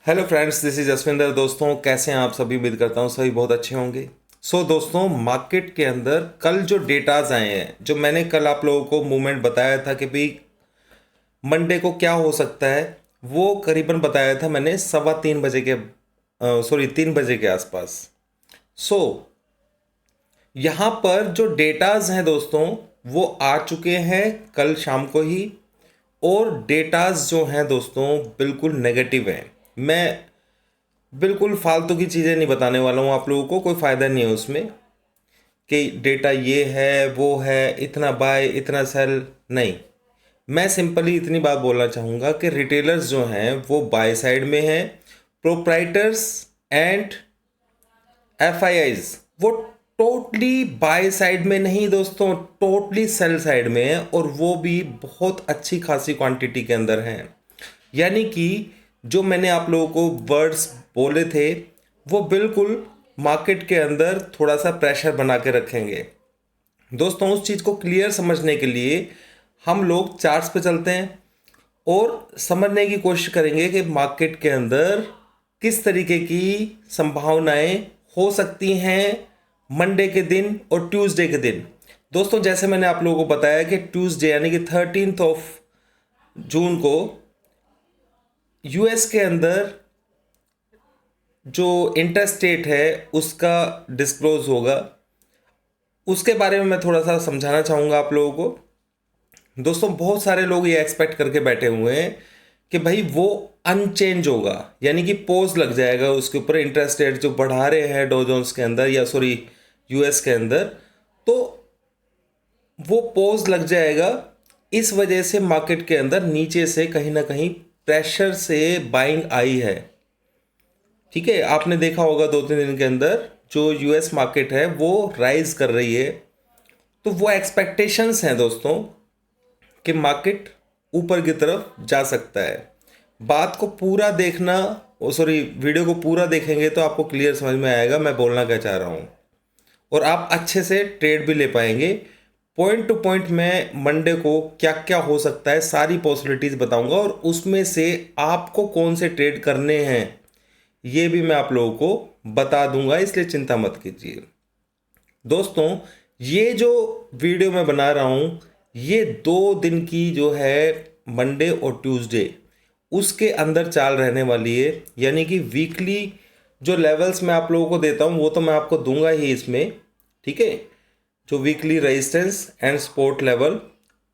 Hello friends, this is Jasvinder. दोस्तों, कैसे हैं आप सभी? उम्मीद करता हूँ सभी बहुत अच्छे होंगे। दोस्तों, मार्केट के अंदर कल जो डेटाज आए हैं, जो मैंने कल आप लोगों को मूवमेंट बताया था कि भाई मंडे को क्या हो सकता है, वो करीबन बताया था मैंने 3:15 बजे के 3 बजे के आसपास। सो यहाँ पर जो डेटाज हैं दोस्तों, वो आ चुके हैं कल शाम को ही। और डेटाज जो हैं दोस्तों बिल्कुल नेगेटिव हैं। मैं बिल्कुल फालतू की चीज़ें नहीं बताने वाला हूँ आप लोगों को, कोई फ़ायदा नहीं है उसमें कि डेटा ये है वो है, इतना बाय इतना सेल नहीं। मैं सिंपली इतनी बात बोलना चाहूँगा कि रिटेलर्स जो हैं वो बाय साइड में हैं, प्रोप्राइटर्स एंड एफआईआईज वो टोटली बाय साइड में नहीं दोस्तों, टोटली सेल साइड में है, और वो भी बहुत अच्छी खासी क्वांटिटी के अंदर हैं। यानी कि जो मैंने आप लोगों को वर्ड्स बोले थे वो बिल्कुल मार्केट के अंदर थोड़ा सा प्रेशर बना के रखेंगे। दोस्तों, उस चीज़ को क्लियर समझने के लिए हम लोग चार्ट्स पे चलते हैं और समझने की कोशिश करेंगे कि मार्केट के अंदर किस तरीके की संभावनाएं हो सकती हैं मंडे के दिन और ट्यूसडे के दिन। दोस्तों, जैसे मैंने आप लोगों को बताया कि ट्यूसडे यानी कि 13 को यूएस के अंदर जो इंटरस्टेट है उसका डिस्क्लोज होगा। उसके बारे में मैं थोड़ा सा समझाना चाहूँगा आप लोगों को। दोस्तों, बहुत सारे लोग ये एक्सपेक्ट करके बैठे हुए हैं कि भाई वो अनचेंज होगा, यानी कि पोज लग जाएगा उसके ऊपर। इंटरेस्ट रेट जो बढ़ा रहे हैं डो जोन्स के अंदर या यूएस के अंदर, तो वो पोज लग जाएगा। इस वजह से मार्केट के अंदर नीचे से कहीं ना कहीं प्रेशर से बाइंग आई है। ठीक है, आपने देखा होगा 2-3 दिन के अंदर जो यूएस मार्केट है वो राइज कर रही है। तो वो एक्सपेक्टेशंस हैं दोस्तों कि मार्केट ऊपर की तरफ जा सकता है। बात को पूरा देखना, वीडियो को पूरा देखेंगे तो आपको क्लियर समझ में आएगा मैं बोलना क्या चाह रहा हूँ, और आप अच्छे से ट्रेड भी ले पाएंगे। पॉइंट टू पॉइंट मैं मंडे को क्या क्या हो सकता है सारी पॉसिबिलिटीज़ बताऊंगा, और उसमें से आपको कौन से ट्रेड करने हैं ये भी मैं आप लोगों को बता दूंगा, इसलिए चिंता मत कीजिए। दोस्तों, ये जो वीडियो मैं बना रहा हूँ ये 2 दिन की जो है मंडे और ट्यूसडे उसके अंदर चाल रहने वाली है। यानी कि वीकली जो लेवल्स मैं आप लोगों को देता हूँ वो तो मैं आपको दूंगा ही इसमें, ठीक है, जो weekly resistance and support level,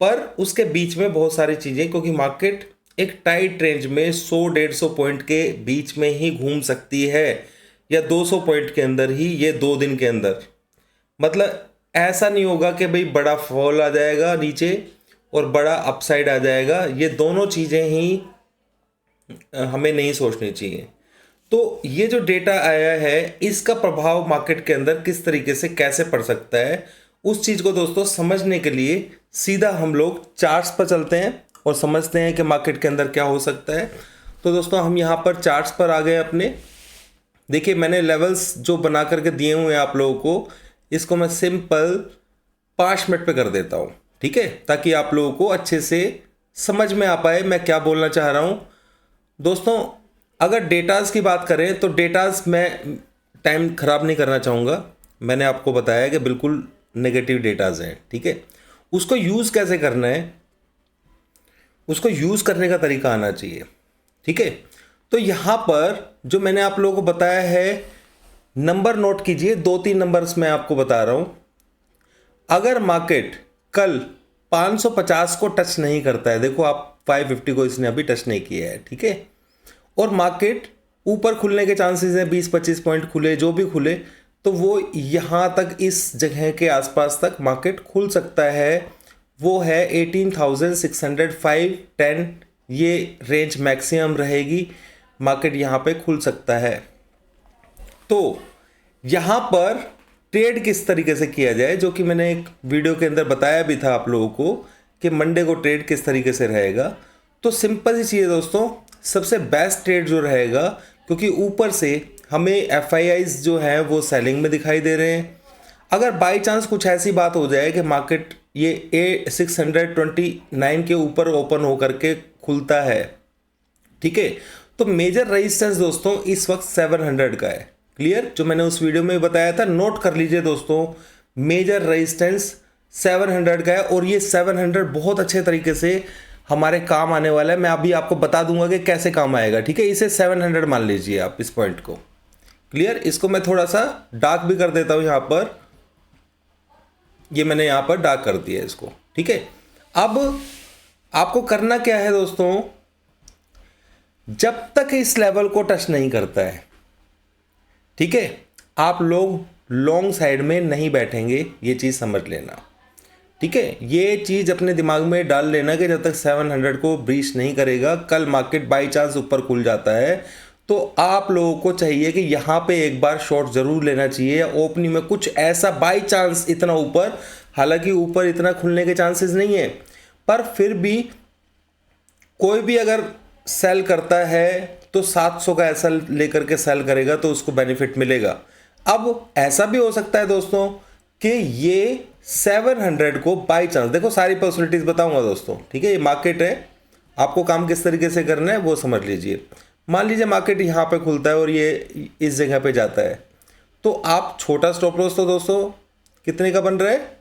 पर उसके बीच में बहुत सारी चीज़ें, क्योंकि मार्केट एक टाइट रेंज में 100-150 पॉइंट के बीच में ही घूम सकती है, या 200 पॉइंट के अंदर ही ये 2 दिन के अंदर। मतलब ऐसा नहीं होगा कि भाई बड़ा फॉल आ जाएगा नीचे और बड़ा अपसाइड आ जाएगा, ये दोनों चीज़ें ही हमें नहीं सोचनी चाहिए। तो ये जो डेटा आया है इसका प्रभाव मार्केट के अंदर किस तरीके से कैसे पड़ सकता है, उस चीज़ को दोस्तों समझने के लिए सीधा हम लोग चार्ट्स पर चलते हैं और समझते हैं कि मार्केट के अंदर क्या हो सकता है। तो दोस्तों, हम यहाँ पर चार्ट्स पर आ गए अपने। देखिए, मैंने लेवल्स जो बना करके दिए हुए हैं आप लोगों को, इसको मैं सिंपल 5 मिनट पे कर देता हूँ, ठीक है, ताकि आप लोगों को अच्छे से समझ में आ पाए मैं क्या बोलना चाह रहा हूँ। दोस्तों, अगर डेटाज की बात करें तो डेटाज मैं टाइम ख़राब नहीं करना चाहूँगा। मैंने आपको बताया कि बिल्कुल नेगेटिव डेटाज हैं, ठीक है। उसको यूज़ कैसे करना है, उसको यूज़ करने का तरीका आना चाहिए, ठीक है। तो यहाँ पर जो मैंने आप लोगों को बताया है, नंबर नोट कीजिए, 2-3 नंबर्स मैं आपको बता रहा हूँ। अगर मार्केट कल 550 को टच नहीं करता है, देखो आप 550 को इसने अभी टच नहीं किया है, ठीक है, और मार्केट ऊपर खुलने के चांसेस हैं, 20-25 पॉइंट खुले, जो भी खुले, तो वो यहाँ तक इस जगह के आसपास तक मार्केट खुल सकता है। वो है 18,605-10, ये रेंज मैक्सिमम रहेगी, मार्केट यहाँ पे खुल सकता है। तो यहाँ पर ट्रेड किस तरीके से किया जाए, जो कि मैंने एक वीडियो के अंदर बताया भी था आप लोगों को कि मंडे को ट्रेड किस तरीके से रहेगा। तो सिंपल सी चीज़ है दोस्तों, सबसे बेस्ट ट्रेड जो रहेगा, क्योंकि ऊपर से हमें एफआईआईज जो हैं वो सेलिंग में दिखाई दे रहे हैं। अगर बाई चांस कुछ ऐसी बात हो जाए कि मार्केट ये 629 के ऊपर ओपन होकर के खुलता है, ठीक है, तो मेजर रेजिस्टेंस दोस्तों इस वक्त 700 का है। क्लियर, जो मैंने उस वीडियो में बताया था, नोट कर लीजिए दोस्तों, मेजर रेजिस्टेंस 700 का है और ये 700 बहुत अच्छे तरीके से हमारे काम आने वाला है। मैं अभी आपको बता दूंगा कि कैसे काम आएगा, ठीक है। इसे 700 मान लीजिए आप इस पॉइंट को। क्लियर, इसको मैं थोड़ा सा डार्क भी कर देता हूं यहां पर, ये मैंने यहां पर डार्क कर दिया इसको, ठीक है। अब आपको करना क्या है दोस्तों, जब तक इस लेवल को टच नहीं करता है, ठीक है, आप लोग लॉन्ग साइड में नहीं बैठेंगे, ये चीज समझ लेना, ठीक है। ये चीज अपने दिमाग में डाल लेना कि जब तक 700 को ब्रीच नहीं करेगा, कल मार्केट बाई चांस ऊपर खुल जाता है तो आप लोगों को चाहिए कि यहां पे एक बार शॉर्ट जरूर लेना चाहिए, या ओपनिंग में कुछ ऐसा बाई चांस इतना ऊपर, हालांकि ऊपर इतना खुलने के चांसेस नहीं है, पर फिर भी कोई भी अगर सेल करता है तो 700 का ऐसा लेकर के सेल करेगा तो उसको बेनिफिट मिलेगा। अब ऐसा भी हो सकता है दोस्तों कि ये 700 को बाई चांस, देखो सारी पॉसिबिलिटीज बताऊंगा दोस्तों, ठीक है। ये मार्केट है, आपको काम किस तरीके से करना है वो समझ लीजिए। मान लीजिए मार्केट यहाँ पे खुलता है और ये इस जगह पे जाता है, तो आप छोटा स्टॉप लॉस तो दोस्तों कितने का बन रहा है,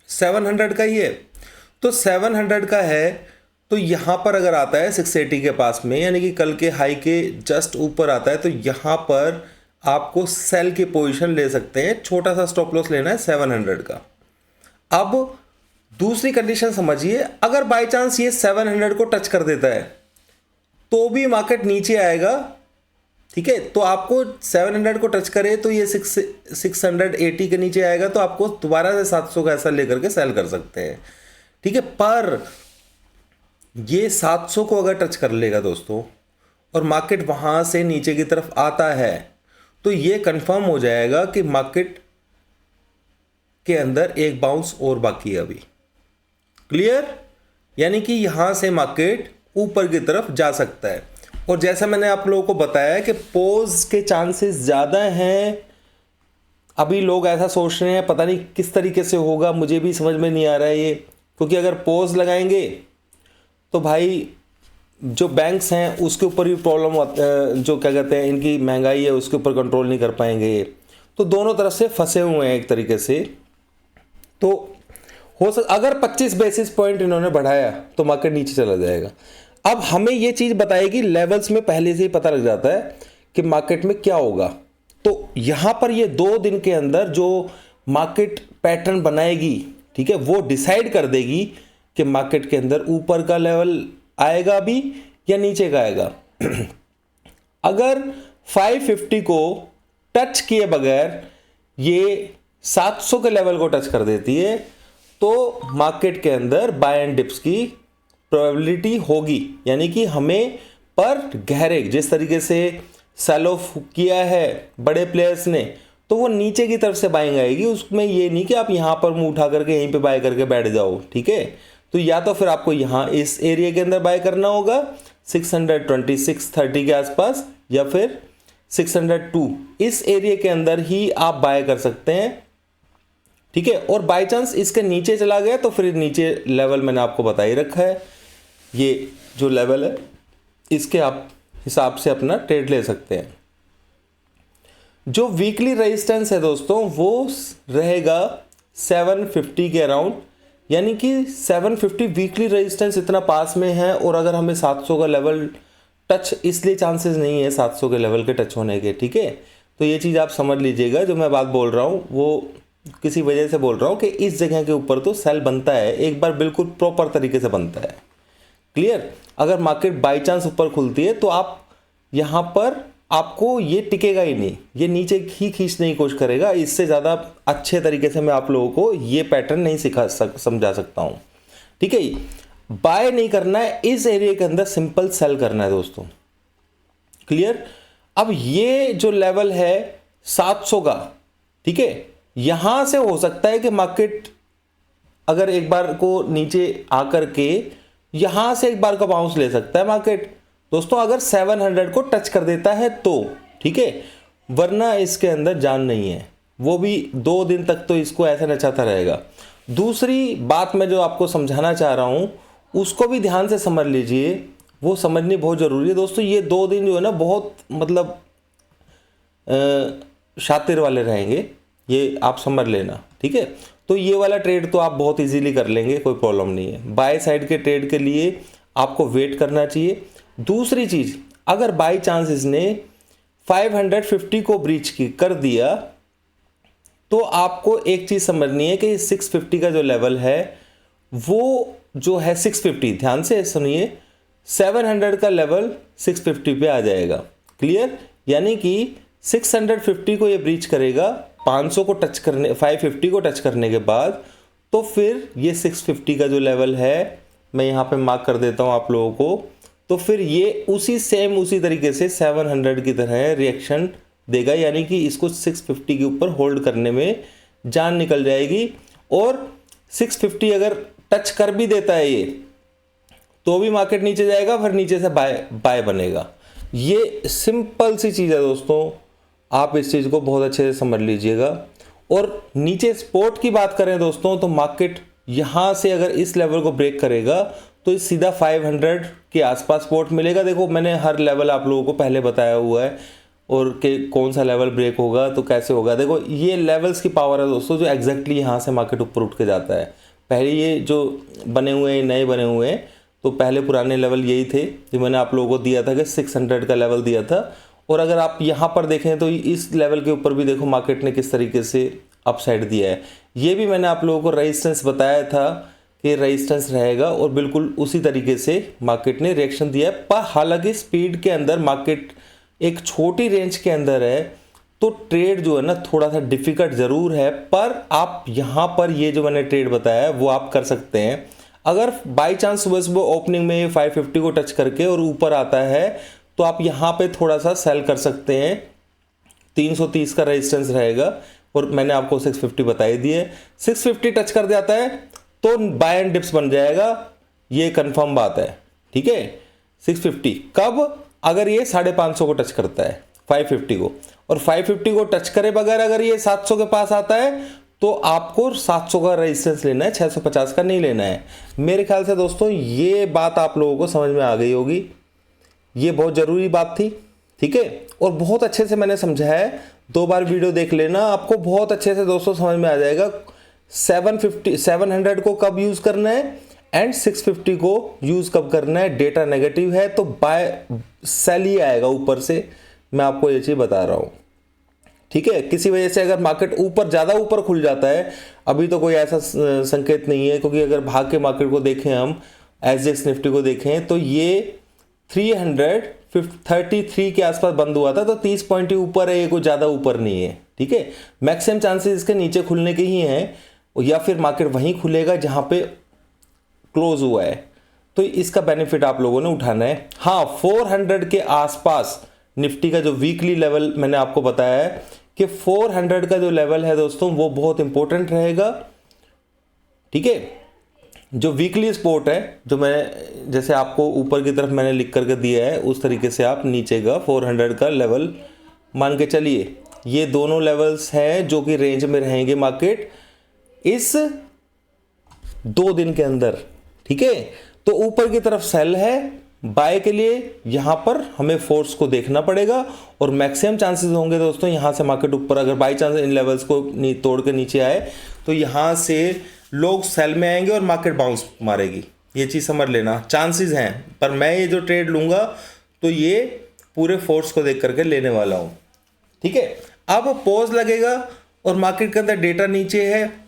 700 का ही है। तो 700 का है तो यहाँ पर अगर आता है 680 के पास में, यानी कि कल के हाई के जस्ट ऊपर आता है, तो यहाँ पर आपको सेल की पोजीशन ले सकते हैं, छोटा सा स्टॉप लॉस लेना है 700 का। अब दूसरी कंडीशन समझिए, अगर बाय चांस ये 700 को टच कर देता है तो भी मार्केट नीचे आएगा, ठीक है। तो आपको 700 को टच करे तो ये 680 के नीचे आएगा, तो आपको दोबारा से 700 का ऐसा लेकर के सेल कर सकते हैं, ठीक है। पर ये 700 को अगर टच कर लेगा दोस्तों और मार्केट वहां से नीचे की तरफ आता है, तो ये कंफर्म हो जाएगा कि मार्केट के अंदर एक बाउंस और बाकी है अभी। क्लियर, यानी कि यहां से मार्केट ऊपर की तरफ जा सकता है। और जैसा मैंने आप लोगों को बताया कि पोज के चांसेस ज्यादा हैं। अभी लोग ऐसा सोच रहे हैं, पता नहीं किस तरीके से होगा, मुझे भी समझ में नहीं आ रहा है ये, क्योंकि अगर पोज लगाएंगे तो भाई जो बैंक्स हैं उसके ऊपर भी प्रॉब्लम, जो क्या कहते हैं इनकी महंगाई है उसके ऊपर कंट्रोल नहीं कर पाएंगे ये, तो दोनों तरफ से फंसे हुए हैं एक तरीके से। तो अगर 25 बेसिस पॉइंट इन्होंने बढ़ाया तो मार्केट नीचे चला जाएगा। अब हमें ये चीज बताएगी, लेवल्स में पहले से ही पता लग जाता है कि मार्केट में क्या होगा। तो यहां पर ये 2 दिन के अंदर जो मार्केट पैटर्न बनाएगी, ठीक है, वो डिसाइड कर देगी कि मार्केट के अंदर ऊपर का लेवल आएगा अभी या नीचे का आएगा। अगर 550 को टच किए बगैर ये 700 के लेवल को टच कर देती है तो मार्केट के अंदर बाय एंड डिप्स की प्रोबेबिलिटी होगी, यानी कि हमें पर गहरे जिस तरीके से सेल ऑफ किया है बड़े प्लेयर्स ने, तो वो नीचे की तरफ से बाइंग आएगी। उसमें ये नहीं कि आप यहां पर मुंह उठा करके यहीं पे बाय करके बैठ जाओ, ठीक है। तो या तो फिर आपको यहां इस एरिया के अंदर बाय करना होगा 626-30 के आसपास, या फिर 602 इस एरिया के अंदर ही आप बाय कर सकते हैं, ठीक है। और बाय चांस इसके नीचे चला गया तो फिर नीचे लेवल मैंने आपको बता ही रखा है, ये जो लेवल है इसके आप हिसाब से अपना ट्रेड ले सकते हैं। जो वीकली रेजिस्टेंस है दोस्तों वो रहेगा 750 के अराउंड, यानी कि 750 वीकली रेजिस्टेंस इतना पास में है। और अगर हमें 700 का लेवल टच, इसलिए चांसेस नहीं है 700 के लेवल के टच होने के, ठीक है। तो ये चीज़ आप समझ लीजिएगा, जो मैं बात बोल रहा हूँ वो किसी वजह से बोल रहा हूँ कि इस जगह के ऊपर तो सेल बनता है, एक बार बिल्कुल प्रॉपर तरीके से बनता है। क्लियर, अगर मार्केट बाई चांस ऊपर खुलती है तो आप यहाँ पर आपको ये टिकेगा ही नहीं, ये नीचे ही खींचने की कोशिश करेगा। इससे ज़्यादा अच्छे तरीके से मैं आप लोगों को ये पैटर्न नहीं समझा सकता हूँ, ठीक है। बाय नहीं करना है, इस एरिया के अंदर सिंपल सेल करना है दोस्तों। क्लियर, अब ये जो लेवल है 700 का, ठीक है, यहां से हो सकता है कि मार्केट अगर एक बार को नीचे आकर के यहां से एक बार का बाउंस ले सकता है मार्केट दोस्तों, अगर 700 को टच कर देता है तो, ठीक है। वरना इसके अंदर जान नहीं है, वो भी 2 दिन तक तो इसको ऐसा नचाता रहेगा। दूसरी बात मैं जो आपको समझाना चाह रहा हूं उसको भी ध्यान से समझ लीजिए। वो समझनी बहुत ज़रूरी है दोस्तों। ये 2 दिन जो है ना बहुत मतलब शातिर वाले रहेंगे, ये आप समझ लेना, ठीक है। तो ये वाला ट्रेड तो आप बहुत इजीली कर लेंगे, कोई प्रॉब्लम नहीं है। बाय साइड के ट्रेड के लिए आपको वेट करना चाहिए। दूसरी चीज़, अगर बाई चांस इसने 550 को ब्रीच कर दिया तो आपको एक चीज़ समझनी है कि 650 का जो लेवल है वो जो है 650, ध्यान से सुनिए, 700 का लेवल 650 पे आ जाएगा। क्लियर? यानी कि 650 को ये ब्रीच करेगा 500 को टच करने 550 को टच करने के बाद, तो फिर ये 650 का जो लेवल है मैं यहाँ पे मार्क कर देता हूँ आप लोगों को, तो फिर ये उसी तरीके से 700 की तरह रिएक्शन देगा, यानी कि इसको 650 के ऊपर होल्ड करने में जान निकल जाएगी। और 650 अगर टच कर भी देता है ये, तो भी मार्केट नीचे जाएगा, फिर नीचे से बाय बनेगा। ये सिंपल सी चीज़ है दोस्तों, आप इस चीज़ को बहुत अच्छे से समझ लीजिएगा। और नीचे सपोर्ट की बात करें दोस्तों, तो मार्केट यहाँ से अगर इस लेवल को ब्रेक करेगा तो इस सीधा 500 के आसपास सपोर्ट मिलेगा। देखो मैंने हर लेवल आप लोगों को पहले बताया हुआ है, और कि कौन सा लेवल ब्रेक होगा तो कैसे होगा। देखो ये लेवल्स की पावर है दोस्तों, जो एग्जैक्टली यहाँ से मार्केट ऊपर उठ के जाता है। पहले ये जो बने हुए हैं, नए बने हुए हैं, तो पहले पुराने लेवल यही थे जो मैंने आप लोगों को दिया था कि 600 का लेवल दिया था। और अगर आप यहाँ पर देखें तो इस लेवल के ऊपर भी देखो मार्केट ने किस तरीके से अपसाइड दिया है। ये भी मैंने आप लोगों को रेजिस्टेंस बताया था कि रेजिस्टेंस रहेगा, और बिल्कुल उसी तरीके से मार्केट ने रिएक्शन दिया है। पर हालांकि स्पीड के अंदर मार्केट एक छोटी रेंज के अंदर है, तो ट्रेड जो है ना थोड़ा सा डिफिकल्ट ज़रूर है, पर आप यहाँ पर ये जो मैंने ट्रेड बताया है वो आप कर सकते हैं। अगर बाई चांस सुबह सुबह ओपनिंग में 550 को टच करके और ऊपर आता है, तो आप यहाँ पे थोड़ा सा सेल कर सकते हैं। 330 का रेजिस्टेंस रहेगा, और मैंने आपको 650 बताई दी है। 650 टच कर जाता है तो बाय एंड डिप्स बन जाएगा, ये कंफर्म बात है, ठीक है। 650 कब? अगर ये 550 को टच करता है 550 को, और 550 को टच करे बगैर अगर ये 700 के पास आता है, तो आपको 700 का रेजिस्टेंस लेना है, 650 का नहीं लेना है। मेरे ख्याल से दोस्तों ये बात आप लोगों को समझ में आ गई होगी, ये बहुत ज़रूरी बात थी, ठीक है। और बहुत अच्छे से मैंने समझाया है, 2 बार वीडियो देख लेना, आपको बहुत अच्छे से दोस्तों समझ में आ जाएगा 700 को कब यूज़ करना है एंड 650 को यूज़ कब करना है। डेटा नेगेटिव है तो बाय सेल ही आएगा ऊपर से, मैं आपको ये चीज़ बता रहा हूँ, ठीक है। किसी वजह से अगर मार्केट ज़्यादा ऊपर खुल जाता है, अभी तो कोई ऐसा संकेत नहीं है, क्योंकि अगर भाग के मार्केट को देखें हम, एसजेएक्स निफ्टी को देखें, तो ये 333 के आसपास बंद हुआ था, तो 30 पॉइंट ही ऊपर है, ये कोई ज़्यादा ऊपर नहीं है, ठीक है। मैक्सिमम चांसेस इसके नीचे खुलने के ही हैं, या फिर मार्केट वहीं खुलेगा जहाँ पे क्लोज हुआ है, तो इसका बेनिफिट आप लोगों ने उठाना है। हाँ, 400 के आसपास निफ्टी का जो वीकली लेवल मैंने आपको बताया है कि 400 का जो लेवल है दोस्तों वो बहुत इंपॉर्टेंट रहेगा, ठीक है। जो वीकली सपोर्ट है, जो मैं जैसे आपको ऊपर की तरफ मैंने लिख करके दिया है, उस तरीके से आप नीचे का 400 का लेवल मान के चलिए। ये दोनों लेवल्स हैं जो कि रेंज में रहेंगे मार्केट इस 2 दिन के अंदर, ठीक है। तो ऊपर की तरफ सेल है, बाय के लिए यहाँ पर हमें फोर्स को देखना पड़ेगा, और मैक्सिमम चांसेस होंगे दोस्तों यहाँ से मार्केट ऊपर, अगर बाई चांस इन लेवल्स को तोड़ के नीचे आए, तो यहाँ से लोग सेल में आएंगे और मार्केट बाउंस मारेगी। ये चीज़ समझ लेना, चांसेस हैं। पर मैं ये जो ट्रेड लूँगा तो ये पूरे फोर्स को देख करके लेने वाला हूँ, ठीक है। अब पॉज लगेगा और मार्केट के अंदर डेटा नीचे है,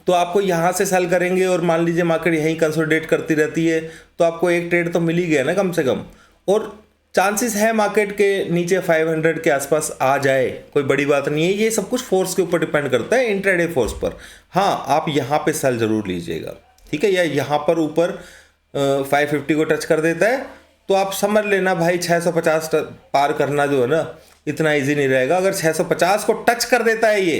तो आपको यहाँ से सेल करेंगे, और मान लीजिए मार्केट यहीं कंसोलिडेट करती रहती है, तो आपको एक ट्रेड तो मिल ही गया ना कम से कम। और चांसेस है मार्केट के नीचे 500 के आसपास आ जाए, कोई बड़ी बात नहीं है। ये सब कुछ फोर्स के ऊपर डिपेंड करता है, इंट्राडे फोर्स पर। हाँ, आप यहाँ पे सेल जरूर लीजिएगा, ठीक है। या यहाँ पर ऊपर 550 को टच कर देता है, तो आप समझ लेना भाई 650 पार करना जो है ना इतना ईजी नहीं रहेगा। अगर 650 को टच कर देता है ये,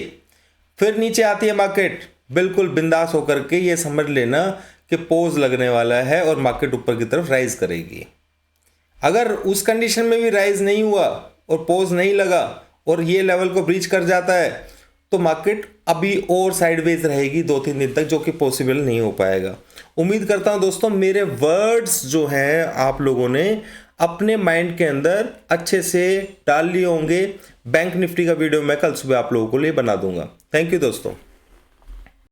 फिर नीचे आती है मार्केट, बिल्कुल बिंदास होकर के ये समझ लेना कि पोज लगने वाला है और मार्केट ऊपर की तरफ राइज करेगी। अगर उस कंडीशन में भी राइज नहीं हुआ और पोज नहीं लगा और ये लेवल को ब्रीच कर जाता है, तो मार्केट अभी और साइडवेज रहेगी 2-3 दिन तक, जो कि पॉसिबल नहीं हो पाएगा। उम्मीद करता हूं दोस्तों मेरे वर्ड्स जो हैं आप लोगों ने अपने माइंड के अंदर अच्छे से डाल लिए होंगे। बैंक निफ्टी का वीडियो मैं कल सुबह आप लोगों के लिए बना दूंगा। थैंक यू दोस्तों।